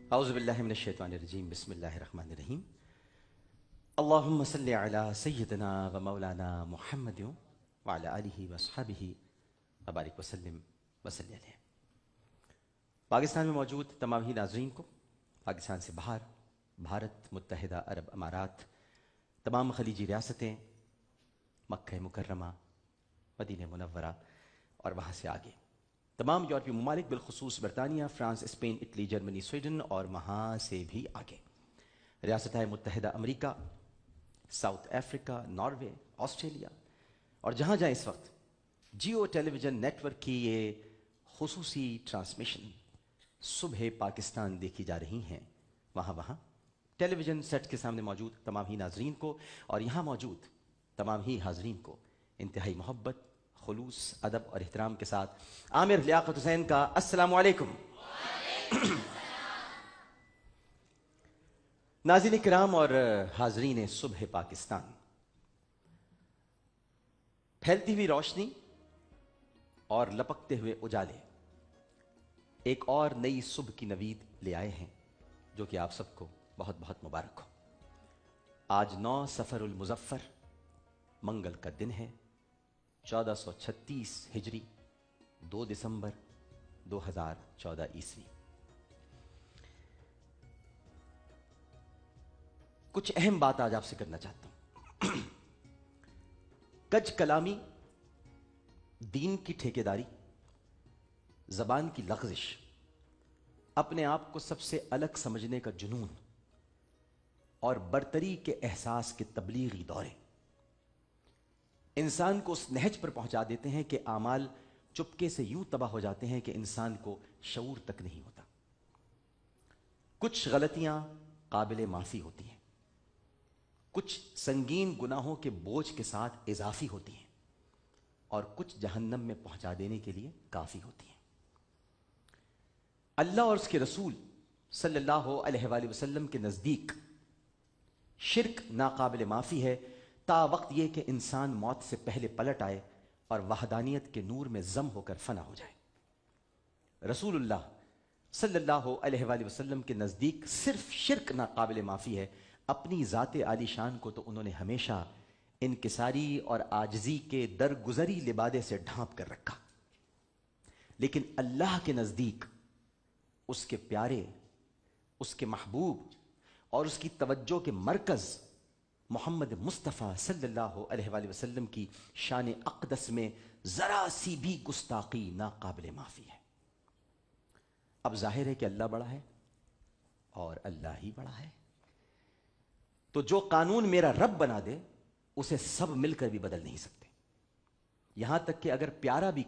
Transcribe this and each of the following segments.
اعوذ باللہ من الشیطان الرجیم بسم اللہ الرحمن الرحیم اللہم صلی علی سیدنا و مولانا محمد وعلی آلہ واصحابہ وبارک وسلم وصلی علیہ۔ پاکستان میں موجود تمام ہی ناظرین کو، پاکستان سے باہر، بھارت، متحدہ عرب امارات، تمام خلیجی ریاستیں، مکہ مکرمہ، مدینہ منورہ اور وہاں سے آگے تمام یورپی ممالک، بالخصوص برطانیہ، France, Spain, Italy, Germany, Sweden اور وہاں سے بھی آگے ریاستہائے متحدہ America, South Africa, Norway, Australia اور جہاں جہاں اس وقت Geo television network کی یہ خصوصی ٹرانسمیشن صبح پاکستان دیکھی جا رہی ہیں، وہاں ٹیلی ویژن سیٹ کے سامنے موجود تمام ہی ناظرین کو اور یہاں موجود تمام ہی حاضرین کو انتہائی محبت، خلوص، ادب اور احترام کے ساتھ عامر لیاقت حسین کا السلام علیکم۔ ناظرین کرام اور حاضرین صبح پاکستان، پھیلتی ہوئی روشنی اور لپکتے ہوئے اجالے ایک اور نئی صبح کی نوید لے آئے ہیں، جو کہ آپ سب کو بہت بہت مبارک ہو۔ آج 9 صفر المظفر منگل کا دن ہے، 1436 ہجری، 2 دسمبر 2014 عیسوی۔ کچھ اہم بات آج آپ سے کرنا چاہتا ہوں۔ کج کلامی، دین کی ٹھیکیداری، زبان کی لغزش، اپنے آپ کو سب سے الگ سمجھنے کا جنون اور برتری کے احساس کے تبلیغی دورے انسان کو اس نہج پر پہنچا دیتے ہیں کہ اعمال چپکے سے یوں تباہ ہو جاتے ہیں کہ انسان کو شعور تک نہیں ہوتا۔ کچھ غلطیاں قابل معافی ہوتی ہیں، کچھ سنگین گناہوں کے بوجھ کے ساتھ اضافی ہوتی ہیں اور کچھ جہنم میں پہنچا دینے کے لیے کافی ہوتی ہیں۔ اللہ اور اس کے رسول صلی اللہ علیہ وآلہ وسلم کے نزدیک شرک ناقابل معافی ہے تا وقت یہ کہ انسان موت سے پہلے پلٹ آئے اور وحدانیت کے نور میں ضم ہو کر فنا ہو جائے۔ رسول اللہ صلی اللہ علیہ وآلہ وسلم کے نزدیک صرف شرک ناقابل معافی ہے، اپنی ذات عالی شان کو تو انہوں نے ہمیشہ انکساری اور عاجزی کے درگزری لبادے سے ڈھانپ کر رکھا، لیکن اللہ کے نزدیک اس کے پیارے، اس کے محبوب اور اس کی توجہ کے مرکز محمد مصطفیٰ صلی اللہ علیہ وآلہ وسلم کی شان اقدس میں ذرا سی بھی گستاخی ناقابل معافی ہے۔ اب ظاہر ہے کہ اللہ بڑا ہے اور اللہ ہی بڑا ہے، تو جو قانون میرا رب بنا دے اسے سب مل کر بھی بدل نہیں سکتے۔ یہاں تک کہ اگر پیارا بھی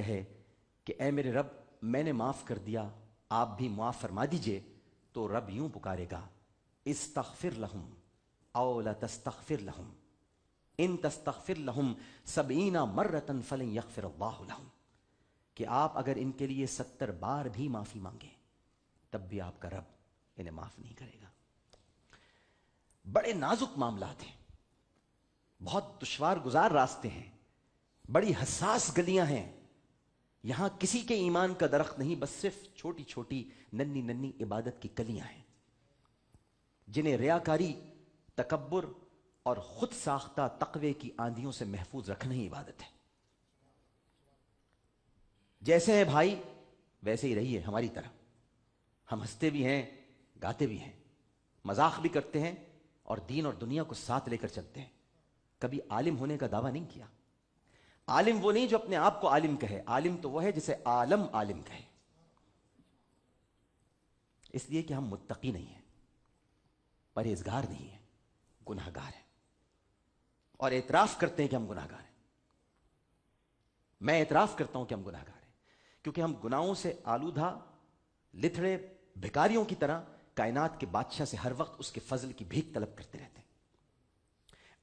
کہے کہ اے میرے رب میں نے معاف کر دیا، آپ بھی معاف فرما دیجئے، تو رب یوں پکارے گا، استغفر لہم او لا تستغفر لہم ان تستغفر لہم 70 مرۃ فلن یغفر اللہ لہم، کہ آپ اگر ان کے لیے 70 بار بھی معافی مانگیں تب بھی آپ کا رب انہیں معاف نہیں کرے گا۔ بڑے نازک معاملات ہیں، بہت دشوار گزار راستے ہیں، بڑی حساس گلیاں ہیں۔ یہاں کسی کے ایمان کا درخت نہیں، بس صرف چھوٹی چھوٹی ننھی ننھی عبادت کی کلیاں ہیں، جنہیں ریاکاری، تکبر اور خود ساختہ تقوی کی آندھیوں سے محفوظ رکھنا ہی عبادت ہے۔ جیسے ہیں بھائی ویسے ہی رہیے ہماری طرح، ہم ہنستے بھی ہیں، گاتے بھی ہیں، مذاق بھی کرتے ہیں اور دین اور دنیا کو ساتھ لے کر چلتے ہیں۔ کبھی عالم ہونے کا دعویٰ نہیں کیا۔ عالم وہ نہیں جو اپنے آپ کو عالم کہے، عالم تو وہ ہے جسے عالم عالم کہے، اس لیے کہ ہم متقی نہیں ہیں، پرہیزگار نہیں ہیں، گناہگار ہیں اور اعتراف کرتے ہیں کہ ہم گناہگار ہیں۔ میں اعتراف کرتا ہوں کہ ہم گناہگار ہیں، کیونکہ ہم گناہوں سے آلودہ لتھڑے بھکاریوں کی طرح کائنات کے بادشاہ سے ہر وقت اس کے فضل کی بھیک طلب کرتے رہتے ہیں۔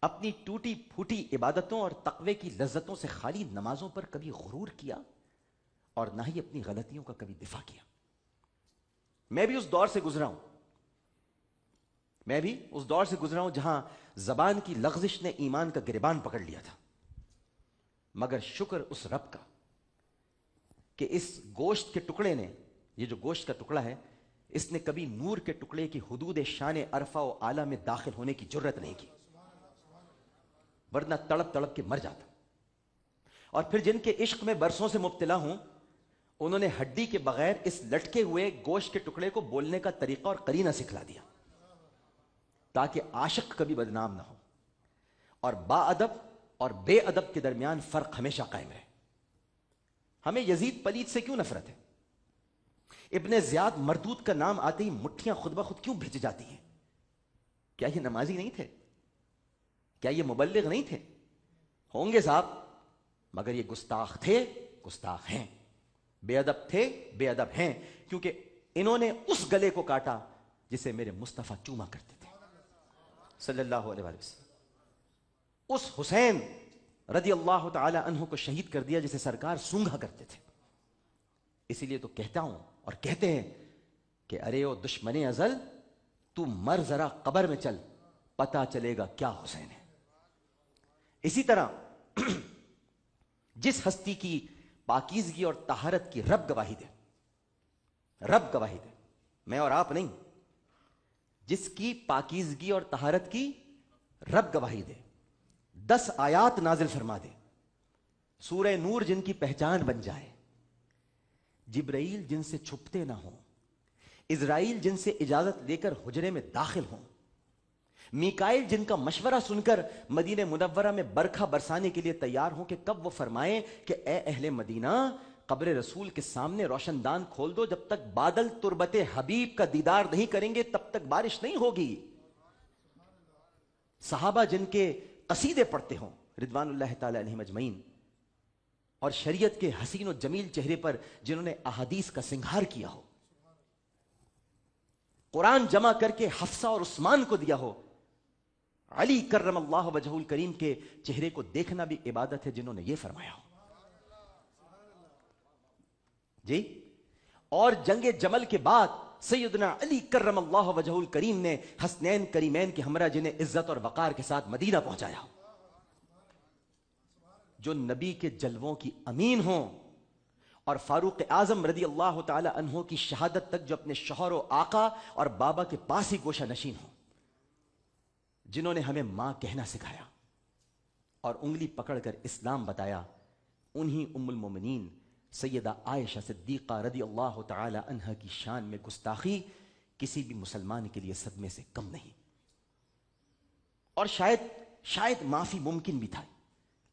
اپنی ٹوٹی پھوٹی عبادتوں اور تقوی کی لذتوں سے خالی نمازوں پر کبھی غرور کیا اور نہ ہی اپنی غلطیوں کا کبھی دفاع کیا۔ میں بھی اس دور سے گزرا ہوں جہاں زبان کی لغزش نے ایمان کا گریبان پکڑ لیا تھا، مگر شکر اس رب کا کہ اس گوشت کے ٹکڑے نے، یہ جو گوشت کا ٹکڑا ہے، اس نے کبھی نور کے ٹکڑے کی حدود شان عرفہ و اعلیٰ میں داخل ہونے کی جرت نہیں کی، ورنہ تڑپ تڑپ کے مر جاتا۔ اور پھر جن کے عشق میں برسوں سے مبتلا ہوں، انہوں نے ہڈی کے بغیر اس لٹکے ہوئے گوشت کے ٹکڑے کو بولنے کا طریقہ اور قرینہ سکھلا دیا، تاکہ عاشق کبھی بدنام نہ ہو اور با ادب اور بے ادب کے درمیان فرق ہمیشہ قائم رہے۔ ہمیں یزید پلید سے کیوں نفرت ہے؟ ابن زیاد مردود کا نام آتے ہی مٹھیاں خود بخود کیوں بھیج جاتی ہیں؟ کیا یہ نمازی نہیں تھے؟ کیا یہ مبلغ نہیں تھے؟ ہوں گے صاحب، مگر یہ گستاخ تھے، گستاخ ہیں، بے ادب تھے، بے ادب ہیں، کیونکہ انہوں نے اس گلے کو کاٹا جسے میرے مصطفیٰ چوما کرتے تھے صلی اللہ علیہ وسلم۔ اس حسین رضی اللہ تعالی عنہ کو شہید کر دیا جسے سرکار سونگھا کرتے تھے۔ اسی لیے تو کہتا ہوں اور کہتے ہیں کہ ارے او دشمن ازل، تو مر ذرا قبر میں چل، پتا چلے گا کیا حسین ہے۔ اسی طرح جس ہستی کی پاکیزگی اور طہارت کی رب گواہی دے، رب گواہی دے، میں اور آپ نہیں، جس کی پاکیزگی اور طہارت کی رب گواہی دے، 10 آیات نازل فرما دے، سورہ نور جن کی پہچان بن جائے، جبرائیل جن سے چھپتے نہ ہوں، اسرائیل جن سے اجازت لے کر حجرے میں داخل ہوں، میکائیل جن کا مشورہ سن کر مدینہ منورہ میں برکھا برسانے کے لیے تیار ہوں کہ کب وہ فرمائیں کہ اے اہل مدینہ، قبر رسول کے سامنے روشن دان کھول دو، جب تک بادل تربت حبیب کا دیدار نہیں کریں گے تب تک بارش نہیں ہوگی۔ صحابہ جن کے قصیدے پڑھتے ہوں رضوان اللہ تعالی علیہم اجمعین، اور شریعت کے حسین و جمیل چہرے پر جنہوں نے احادیث کا سنگھار کیا ہو، قرآن جمع کر کے حفصہ اور عثمان کو دیا ہو، علی کرم اللہ وجہ الکریم کے چہرے کو دیکھنا بھی عبادت ہے جنہوں نے یہ فرمایا ہو جی۔ اور جنگ جمل کے بعد سیدنا علی کرم اللہ وجہ الکریم نے حسنین کریمین کے ہمراہ جنہیں عزت اور وقار کے ساتھ مدینہ پہنچایا ہو، جو نبی کے جلووں کی امین ہوں، اور فاروق اعظم رضی اللہ تعالی عنہ کی شہادت تک جو اپنے شوہر و آقا اور بابا کے پاس ہی گوشہ نشین ہوں، جنہوں نے ہمیں ماں کہنا سکھایا اور انگلی پکڑ کر اسلام بتایا، انہی ام المومنین سیدہ عائشہ صدیقہ رضی اللہ تعالی عنہ کی شان میں گستاخی کسی بھی مسلمان کے لیے صدمے سے کم نہیں، اور شاید معافی ممکن بھی تھا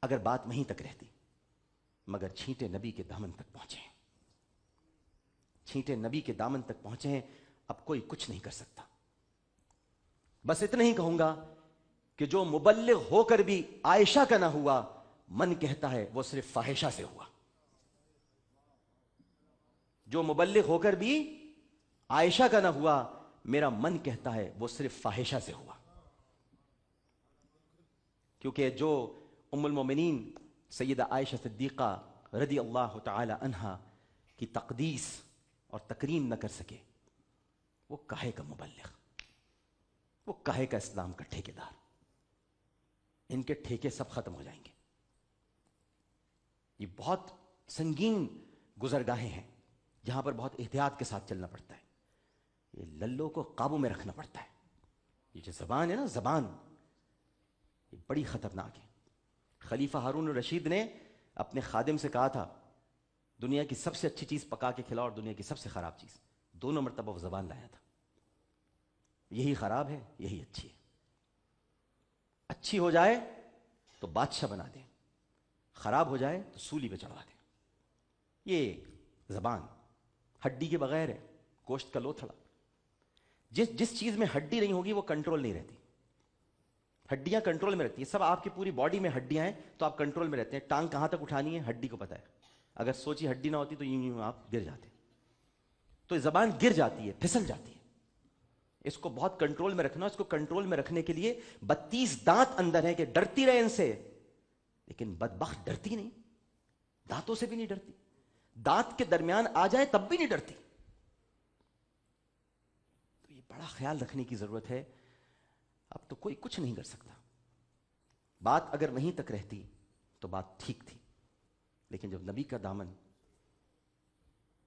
اگر بات وہیں تک رہتی، مگر چھینٹے نبی کے دامن تک پہنچے ہیں، چھینٹے نبی کے دامن تک پہنچے ہیں، اب کوئی کچھ نہیں کر سکتا۔ بس اتنا ہی کہوں گا کہ جو مبلغ ہو کر بھی عائشہ کا نہ ہوا، من کہتا ہے وہ صرف فاحشہ سے ہوا۔ جو مبلغ ہو کر بھی عائشہ کا نہ ہوا، میرا من کہتا ہے وہ صرف فاحشہ سے ہوا، کیونکہ جو ام المومنین سیدہ عائشہ صدیقہ رضی اللہ تعالی عنہا کی تقدیس اور تکریم نہ کر سکے، وہ کاہے کا مبلغ، وہ کاہے کا اسلام کا ٹھیکیدار؟ ان کے ٹھیکے سب ختم ہو جائیں گے۔ یہ بہت سنگین گزرگاہیں ہیں جہاں پر بہت احتیاط کے ساتھ چلنا پڑتا ہے، یہ للوں کو قابو میں رکھنا پڑتا ہے۔ یہ جو زبان ہے نا، زبان یہ بڑی خطرناک ہے۔ خلیفہ ہارون الرشید نے اپنے خادم سے کہا تھا دنیا کی سب سے اچھی چیز پکا کے کھلاؤ اور دنیا کی سب سے خراب چیز، دونوں مرتبہ وہ زبان لایا تھا۔ یہی خراب ہے، یہی اچھی ہے۔ اچھی ہو جائے تو بادشاہ بنا دیں، خراب ہو جائے تو سولی پہ چڑھا دیں۔ یہ زبان ہڈی کے بغیر ہے، گوشت کا لوتھڑا۔ جس چیز میں ہڈی نہیں ہوگی وہ کنٹرول نہیں رہتی۔ ہڈیاں کنٹرول میں رہتی ہیں، سب آپ کی پوری باڈی میں ہڈیاں ہیں تو آپ کنٹرول میں رہتے ہیں۔ ٹانگ کہاں تک اٹھانی ہے ہڈی کو پتہ ہے، اگر سوچی ہڈی نہ ہوتی تو یوں آپ گر جاتے۔ تو زبان گر جاتی ہے، پھسل جاتی ہے۔ اس کو بہت کنٹرول میں رکھنا، اس کو کنٹرول میں رکھنے کے لیے 32 دانت اندر ہیں کہ ڈرتی رہے ان سے، لیکن بدبخت ڈرتی نہیں، دانتوں سے بھی نہیں ڈرتی، دانت کے درمیان آ جائے تب بھی نہیں ڈرتی۔ تو یہ بڑا خیال رکھنے کی ضرورت ہے۔ اب تو کوئی کچھ نہیں کر سکتا۔ بات اگر وہیں تک رہتی تو بات ٹھیک تھی، لیکن جب نبی کا دامن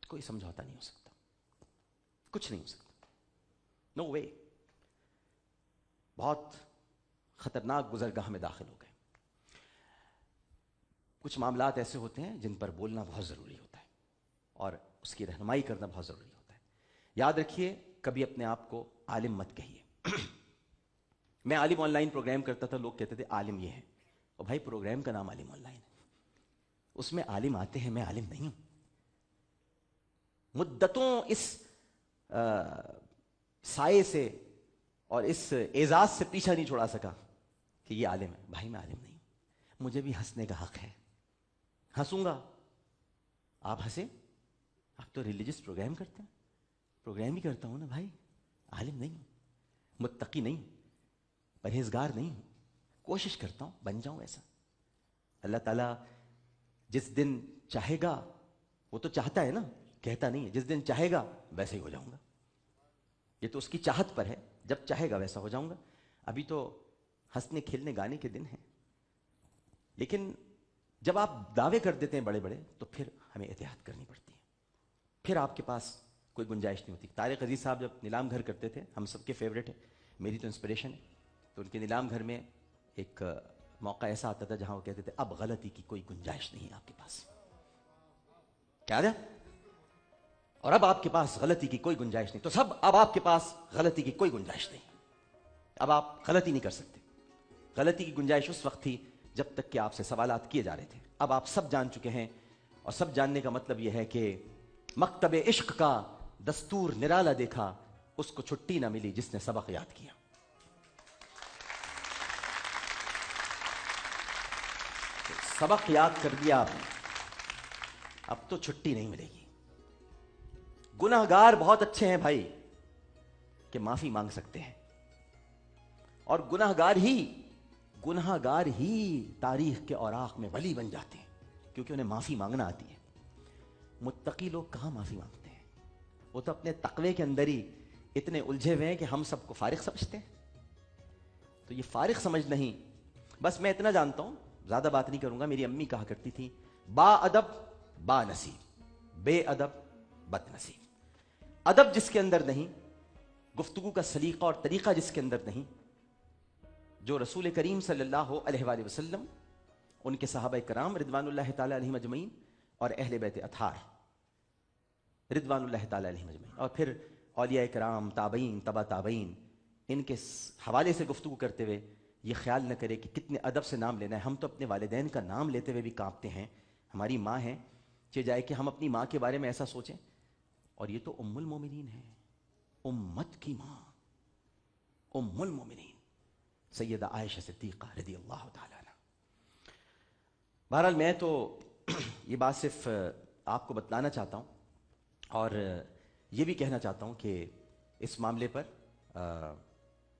کوئی سمجھوتا نہیں ہو سکتا, کچھ نہیں ہو سکتا, نو وے. بہت خطرناک گزرگاہ میں داخل ہو گئے. کچھ معاملات ایسے ہوتے ہیں جن پر بولنا بہت ضروری ہوتا ہے اور اس کی رہنمائی کرنا بہت ضروری ہوتا ہے. یاد رکھیے, کبھی اپنے آپ کو عالم مت کہیے. میں عالم آن لائن پروگرام کرتا تھا, لوگ کہتے تھے عالم یہ ہے. اور بھائی پروگرام کا نام عالم آن لائن ہے, اس میں عالم آتے ہیں, میں عالم نہیں ہوں. مدتوں اس سائے سے اور اس اعزاز سے پیچھا نہیں چھڑا سکا کہ یہ عالم ہے. بھائی میں عالم نہیں ہوں, مجھے بھی ہنسنے کا حق ہے, ہنسوں گا. آپ ہنسیں, آپ تو ریلیجس پروگرام کرتے ہیں, پروگرام ہی کرتا ہوں نا بھائی. عالم نہیں ہوں, متقی نہیں ہوں, پرہیزگار نہیں ہوں, کوشش کرتا ہوں بن جاؤں ایسا. اللہ تعالیٰ جس دن چاہے گا, وہ تو چاہتا ہے نا, کہتا نہیں ہے, جس دن چاہے گا ویسے ہی ہو جاؤں گا. یہ تو اس کی چاہت پر ہے, جب چاہے گا ویسا ہو جاؤں گا. ابھی تو ہنسنے کھیلنے گانے کے دن ہیں, لیکن جب آپ دعوے کر دیتے ہیں بڑے بڑے تو پھر ہمیں احتیاط کرنی پڑتی ہے. پھر آپ کے پاس کوئی گنجائش نہیں ہوتی. طارق عزیز صاحب جب نیلام گھر کرتے تھے, ہم سب کے فیوریٹ ہے, میری تو انسپریشن ہے, تو ان کے نیلام گھر میں ایک موقع ایسا آتا تھا جہاں وہ کہتے تھے اب غلطی کی کوئی گنجائش نہیں ہے آپ کے پاس. کیا ہے؟ اور اب آپ کے پاس غلطی کی کوئی گنجائش نہیں. تو سب اب آپ کے پاس غلطی کی کوئی گنجائش نہیں, اب آپ غلطی نہیں کر سکتے. غلطی کی گنجائش اس وقت تھی جب تک کہ آپ سے سوالات کیے جا رہے تھے. اب آپ سب جان چکے ہیں, اور سب جاننے کا مطلب یہ ہے کہ مکتب عشق کا دستور نرالا دیکھا, اس کو چھٹی نہ ملی جس نے سبق یاد کیا. سبق یاد کر دیا آپ نے, اب تو چھٹی نہیں ملے گی. گناہگار بہت اچھے ہیں بھائی کہ معافی مانگ سکتے ہیں, اور گناہگار ہی تاریخ کے اوراق میں ولی بن جاتے ہیں کیونکہ انہیں معافی مانگنا آتی ہے. متقی لوگ کہاں معافی مانگتے ہیں, وہ تو اپنے تقوی کے اندر ہی اتنے الجھے ہوئے ہیں کہ ہم سب کو فارغ سمجھتے ہیں. تو یہ فارغ سمجھ نہیں. بس میں اتنا جانتا ہوں, زیادہ بات نہیں کروں گا. میری امی کہا کرتی تھی با ادب با نصیب, بے ادب بد نصیب. ادب جس کے اندر نہیں, گفتگو کا سلیقہ اور طریقہ جس کے اندر نہیں, جو رسول کریم صلی اللہ علیہ وآلہ وسلم, ان کے صحابہ کرام رضوان اللہ تعالی علیہم اجمعین, اور اہل بیت اطہار رضوان اللہ تعالی علیہم اجمعین, اور پھر اولیاء کرام, تابعین, تبع تابعین, ان کے حوالے سے گفتگو کرتے ہوئے یہ خیال نہ کرے کہ کتنے ادب سے نام لینا ہے. ہم تو اپنے والدین کا نام لیتے ہوئے بھی کانپتے ہیں. ہماری ماں ہے, چہ جائے کہ ہم اپنی ماں کے بارے میں ایسا سوچیں, اور یہ تو ام المومنین ہے, امت کی ماں, ام المومنین سیدہ عائشہ صدیقہ رضی اللہ تعالیٰ عنہ. بہرحال میں تو یہ بات صرف آپ کو بتلانا چاہتا ہوں, اور یہ بھی کہنا چاہتا ہوں کہ اس معاملے پر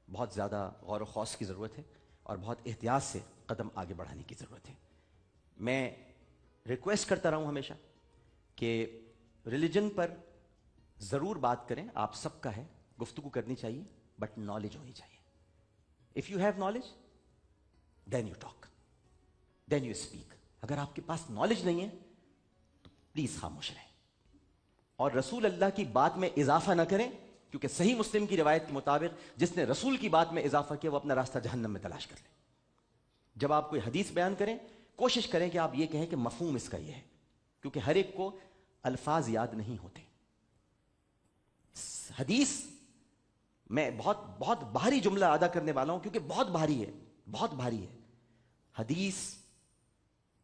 بہت زیادہ غور و خوض کی ضرورت ہے, اور بہت احتیاط سے قدم آگے بڑھانے کی ضرورت ہے. میں ریکویسٹ کرتا رہا ہوں ہمیشہ کہ ریلیجن پر ضرور بات کریں, آپ سب کا ہے, گفتگو کرنی چاہیے, بٹ نالج ہونی چاہیے. If you have knowledge, then you talk, then you speak. اگر آپ کے پاس نالج نہیں ہے تو پلیز خاموش رہیں, اور رسول اللہ کی بات میں اضافہ نہ کریں, کیونکہ صحیح مسلم کی روایت کے مطابق جس نے رسول کی بات میں اضافہ کیا وہ اپنا راستہ جہنم میں تلاش کر لے. جب آپ کوئی حدیث بیان کریں, کوشش کریں کہ آپ یہ کہیں کہ مفہوم اس کا یہ ہے, کیونکہ ہر ایک کو الفاظ یاد نہیں ہوتے. حدیث میں بہت بہت بھاری جملہ ادا کرنے والا ہوں کیونکہ بہت بھاری ہے, بہت بھاری ہے. حدیث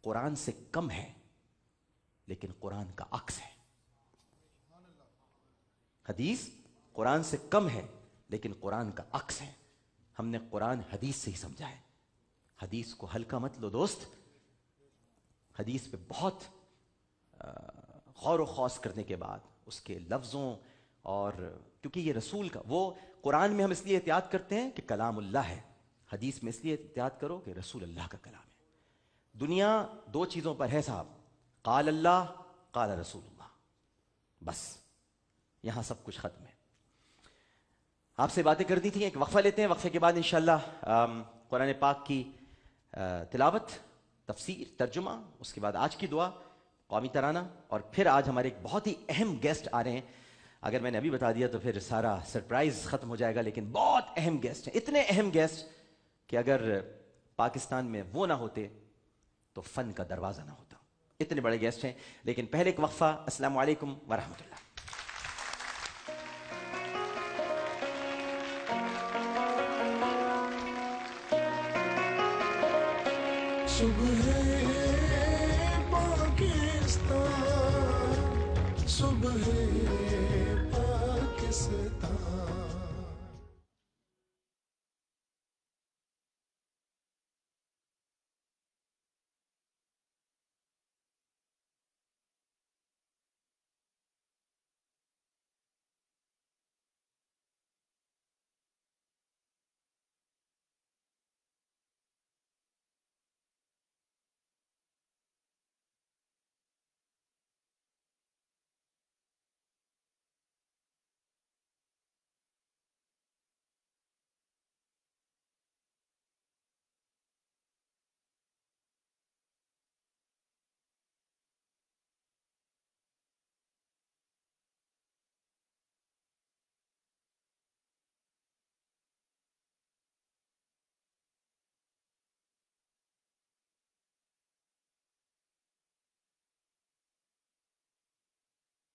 قرآن سے کم ہے لیکن قرآن کا عکس ہے. حدیث قرآن سے کم ہے لیکن قرآن کا عکس ہے. ہم نے قرآن حدیث سے ہی سمجھا ہے. حدیث کو ہلکا مت لو دوست, حدیث پہ بہت غور و خوض کرنے کے بعد اس کے لفظوں, اور کیونکہ یہ رسول کا, وہ قرآن میں ہم اس لیے احتیاط کرتے ہیں کہ کلام اللہ ہے, حدیث میں اس لیے احتیاط کرو کہ رسول اللہ کا کلام ہے. دنیا دو چیزوں پر ہے صاحب, قال اللہ قال رسول اللہ, بس یہاں سب کچھ ختم ہے. آپ سے باتیں کرنی تھیں, ایک وقفہ لیتے ہیں, وقفے کے بعد انشاءاللہ قرآن پاک کی تلاوت, تفسیر, ترجمہ, اس کے بعد آج کی دعا, قومی ترانہ، اور پھر آج ہمارے ایک بہت ہی اہم گیسٹ آ رہے ہیں. اگر میں نے ابھی بتا دیا تو پھر سارا سرپرائز ختم ہو جائے گا، لیکن بہت اہم گیسٹ ہیں، اتنے اہم گیسٹ کہ اگر پاکستان میں وہ نہ ہوتے تو فن کا دروازہ نہ ہوتا. اتنے بڑے گیسٹ ہیں. لیکن پہلے ایک وقفہ. السلام علیکم ورحمۃ اللہ. صبح پاکستان، صبح پاکستان.